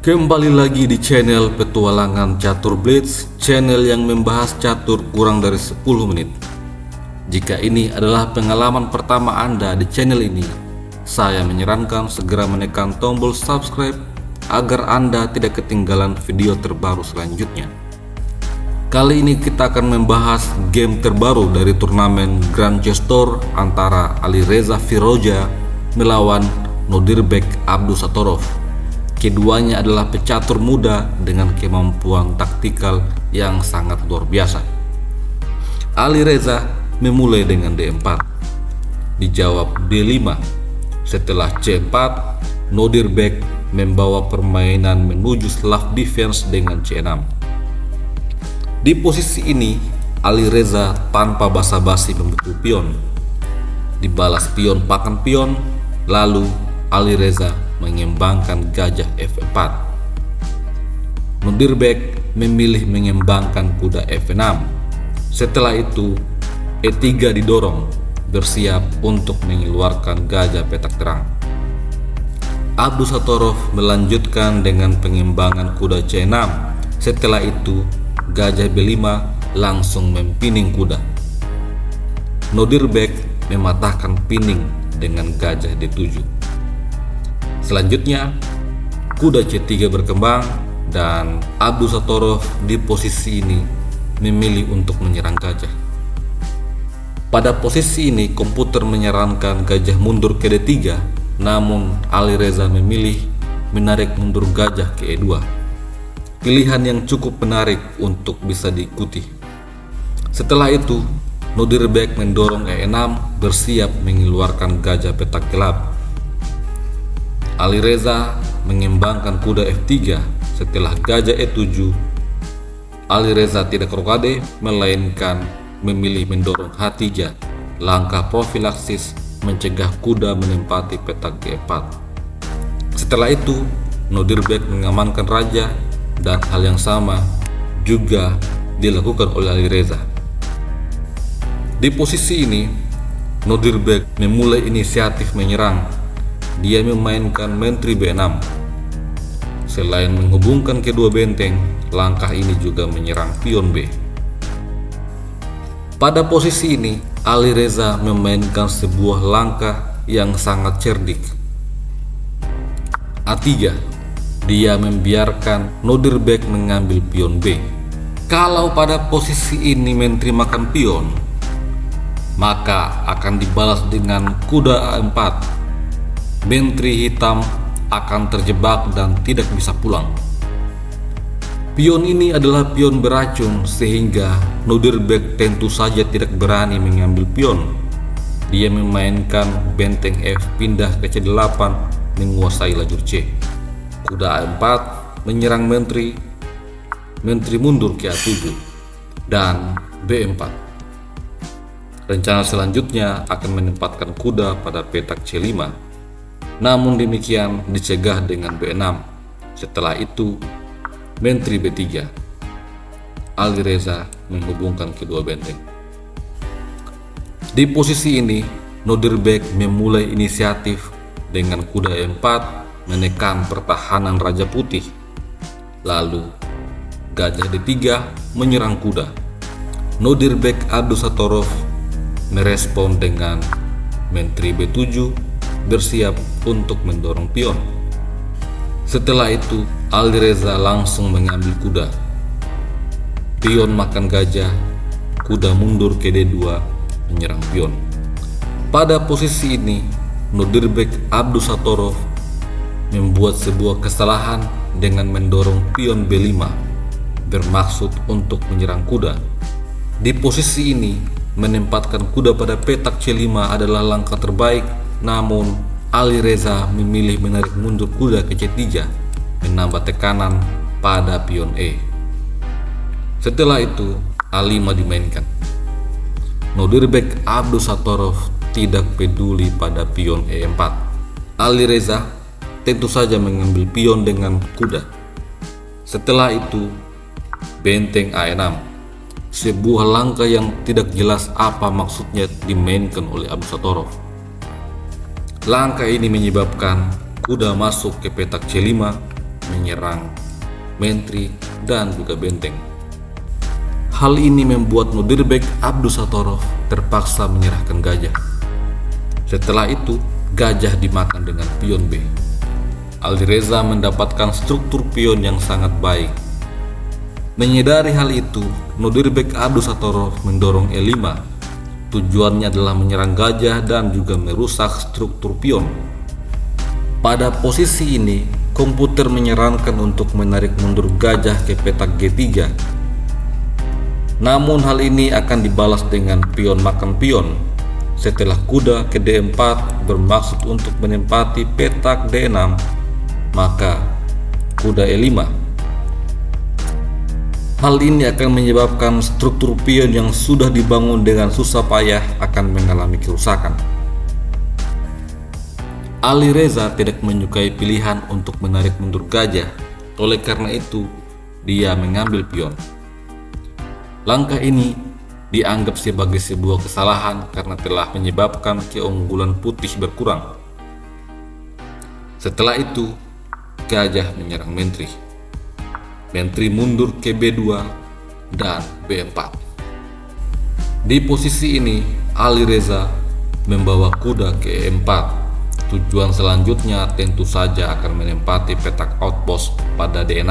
Kembali lagi di channel Petualangan Catur Blitz, channel yang membahas catur kurang dari 10 menit. Jika ini adalah pengalaman pertama Anda di channel ini, saya menyarankan segera menekan tombol subscribe agar Anda tidak ketinggalan video terbaru selanjutnya. Kali ini kita akan membahas game terbaru dari turnamen Grand Chess Tour antara Alireza Firouzja melawan Nodirbek Abdusattorov. Keduanya adalah pecatur muda dengan kemampuan taktikal yang sangat luar biasa. Alireza memulai dengan D4, dijawab D5. Setelah C4, Nodirbek membawa permainan menuju Slav defense dengan C6. Di posisi ini, Alireza tanpa basa-basi memukul pion. Dibalas pion pakan pion, lalu Alireza mengembangkan gajah F4. Nodirbek memilih mengembangkan kuda F6. Setelah itu, E3 didorong, bersiap untuk mengeluarkan gajah petak terang. Abdusattorov melanjutkan dengan pengembangan kuda C6. Setelah itu, gajah B5 langsung mempining kuda. Nodirbek mematahkan pining dengan gajah D7. Selanjutnya, kuda C3 berkembang dan Abdusattorov di posisi ini memilih untuk menyerang gajah. Pada posisi ini, komputer menyarankan gajah mundur ke D3, namun Alireza memilih menarik mundur gajah ke E2. Pilihan yang cukup menarik untuk bisa diikuti. Setelah itu, Nodirbek mendorong E6 bersiap mengeluarkan gajah petak gelap. Alireza mengembangkan kuda F3. Setelah gajah E7, Alireza tidak rokade melainkan memilih mendorong H3, langkah profilaksis mencegah kuda menempati petak G4. Setelah itu, Nodirbek mengamankan raja dan hal yang sama juga dilakukan oleh Alireza. Di posisi ini, Nodirbek memulai inisiatif menyerang. Dia memainkan menteri B6. Selain menghubungkan kedua benteng, langkah ini juga menyerang pion B. Pada posisi ini, Alireza memainkan sebuah langkah yang sangat cerdik. A3. Dia membiarkan Nodirbek mengambil pion B. Kalau pada posisi ini menteri makan pion, maka akan dibalas dengan kuda A4. Menteri hitam akan terjebak dan tidak bisa pulang. Pion ini adalah pion beracun sehingga Nodirbek tentu saja tidak berani mengambil pion. Dia memainkan benteng F pindah ke C8 menguasai lajur C. Kuda A4 menyerang menteri mundur ke A7 dan B4. Rencana selanjutnya akan menempatkan kuda pada petak C5. Namun demikian dicegah dengan B6. Setelah itu, menteri B3. Alireza menghubungkan kedua benteng. Di posisi ini, Nodirbek memulai inisiatif dengan kuda E4 menekan pertahanan Raja Putih. Lalu, gajah D3 menyerang kuda. Nodirbek Abdusattorov merespon dengan menteri B7 bersiap untuk mendorong pion. Setelah itu, Alireza langsung mengambil kuda. Pion makan gajah, kuda mundur ke D2 menyerang pion. Pada posisi ini, Nodirbek Abdusattorov membuat sebuah kesalahan dengan mendorong pion B5 bermaksud untuk menyerang kuda. Di posisi ini, menempatkan kuda pada petak C5 adalah langkah terbaik. Namun, Alireza memilih menarik mundur kuda ke C3, menambah tekanan pada pion E. Setelah itu, A5 dimainkan. Nodirbek Abdusattorov tidak peduli pada pion E4. Alireza tentu saja mengambil pion dengan kuda. Setelah itu, benteng A6. Sebuah langkah yang tidak jelas apa maksudnya dimainkan oleh Abdusattorov. Langkah ini menyebabkan kuda masuk ke petak C5 menyerang Menteri dan juga benteng. Hal ini membuat Nodirbek Abdusatorov terpaksa menyerahkan gajah. Setelah itu, gajah dimakan dengan pion B. Alireza mendapatkan struktur pion yang sangat baik. Menyadari hal itu, Nodirbek Abdusatorov mendorong E5. Tujuannya adalah menyerang gajah dan juga merusak struktur pion. Pada posisi ini, komputer menyarankan untuk menarik mundur gajah ke petak G3. Namun hal ini akan dibalas dengan pion makan pion. Setelah kuda ke D4 bermaksud untuk menempati petak D6, maka kuda E5. Hal ini akan menyebabkan struktur pion yang sudah dibangun dengan susah payah akan mengalami kerusakan. Alireza tidak menyukai pilihan untuk menarik mundur gajah, oleh karena itu dia mengambil pion. Langkah ini dianggap sebagai sebuah kesalahan karena telah menyebabkan keunggulan putih berkurang. Setelah itu, gajah menyerang Menteri. Menteri mundur ke B2 dan B4. Di posisi ini, Alireza membawa kuda ke E4. Tujuan selanjutnya tentu saja akan menempati petak outpost pada D6.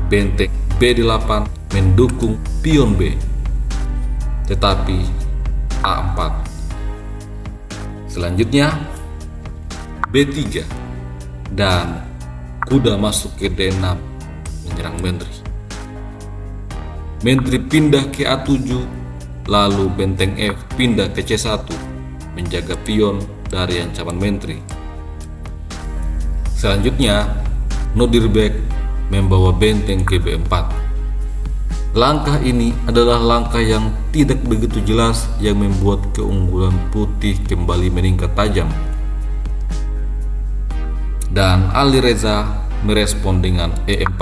Benteng B8 mendukung pion B, tetapi A4. Selanjutnya B3 dan kuda masuk ke D6 menyerang Menteri. Menteri pindah ke A7, lalu benteng F pindah ke C1 menjaga pion dari ancaman Menteri. Selanjutnya, Nodirbek membawa benteng ke B4. Langkah ini adalah langkah yang tidak begitu jelas yang membuat keunggulan putih kembali meningkat tajam. Dan Alireza merespon dengan E4.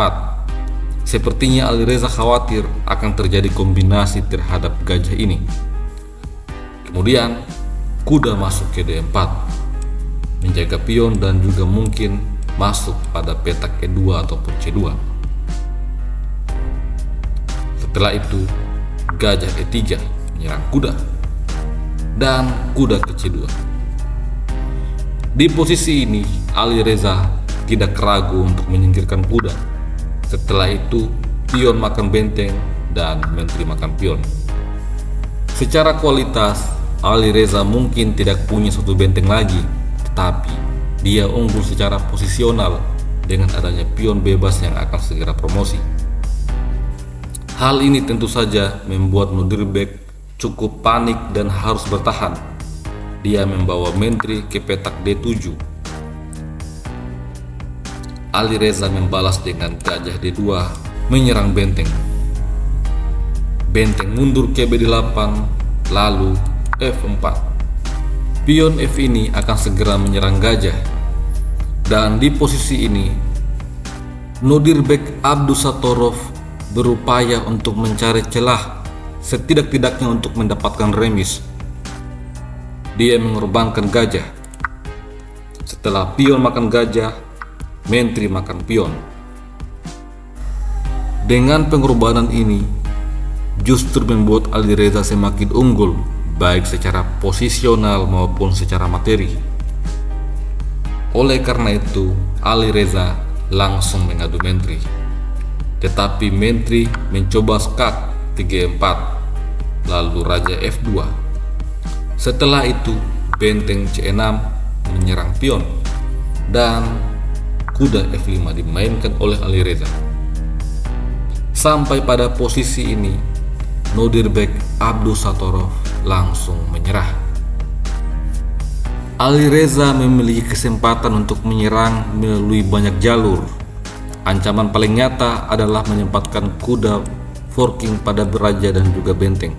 Sepertinya Alireza khawatir akan terjadi kombinasi terhadap gajah ini. Kemudian kuda masuk ke D4, menjaga pion dan juga mungkin masuk pada petak E2 ataupun C2. Setelah itu, gajah E3 menyerang kuda dan kuda ke C2. Di posisi ini, Alireza tidak ragu untuk menyingkirkan kuda. Setelah itu, pion makan benteng dan Menteri makan pion. Secara kualitas, Alireza mungkin tidak punya satu benteng lagi, tetapi dia unggul secara posisional dengan adanya pion bebas yang akan segera promosi. Hal ini tentu saja membuat Nodirbek cukup panik dan harus bertahan. Dia membawa Menteri ke petak D7. Alireza membalas dengan gajah D2 menyerang benteng. Benteng mundur ke B8, lalu F4. Pion F ini akan segera menyerang gajah. Dan di posisi ini, Nodirbek Abdusatorov berupaya untuk mencari celah setidak-tidaknya untuk mendapatkan remis. Dia mengorbankan gajah. Setelah pion makan gajah, Menteri makan pion. Dengan pengorbanan ini, justru membuat Alireza semakin unggul, baik secara posisional maupun secara materi. Oleh karena itu, Alireza langsung mengadu Menteri. Tetapi Menteri mencoba skak 3-4, lalu Raja F2. Setelah itu, benteng C6 menyerang pion, dan kuda F5 dimainkan oleh Alireza. Sampai pada posisi ini, Nodirbek Abdusatorov langsung menyerah. Alireza memiliki kesempatan untuk menyerang melalui banyak jalur. Ancaman paling nyata adalah menempatkan kuda forking pada raja dan juga benteng.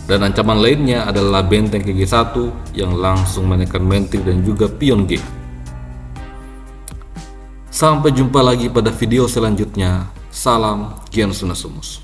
Dan ancaman lainnya adalah benteng ke G1 yang langsung menekan Menteri dan juga pion G. Sampai jumpa lagi pada video selanjutnya. Salam Kian Sunasumus.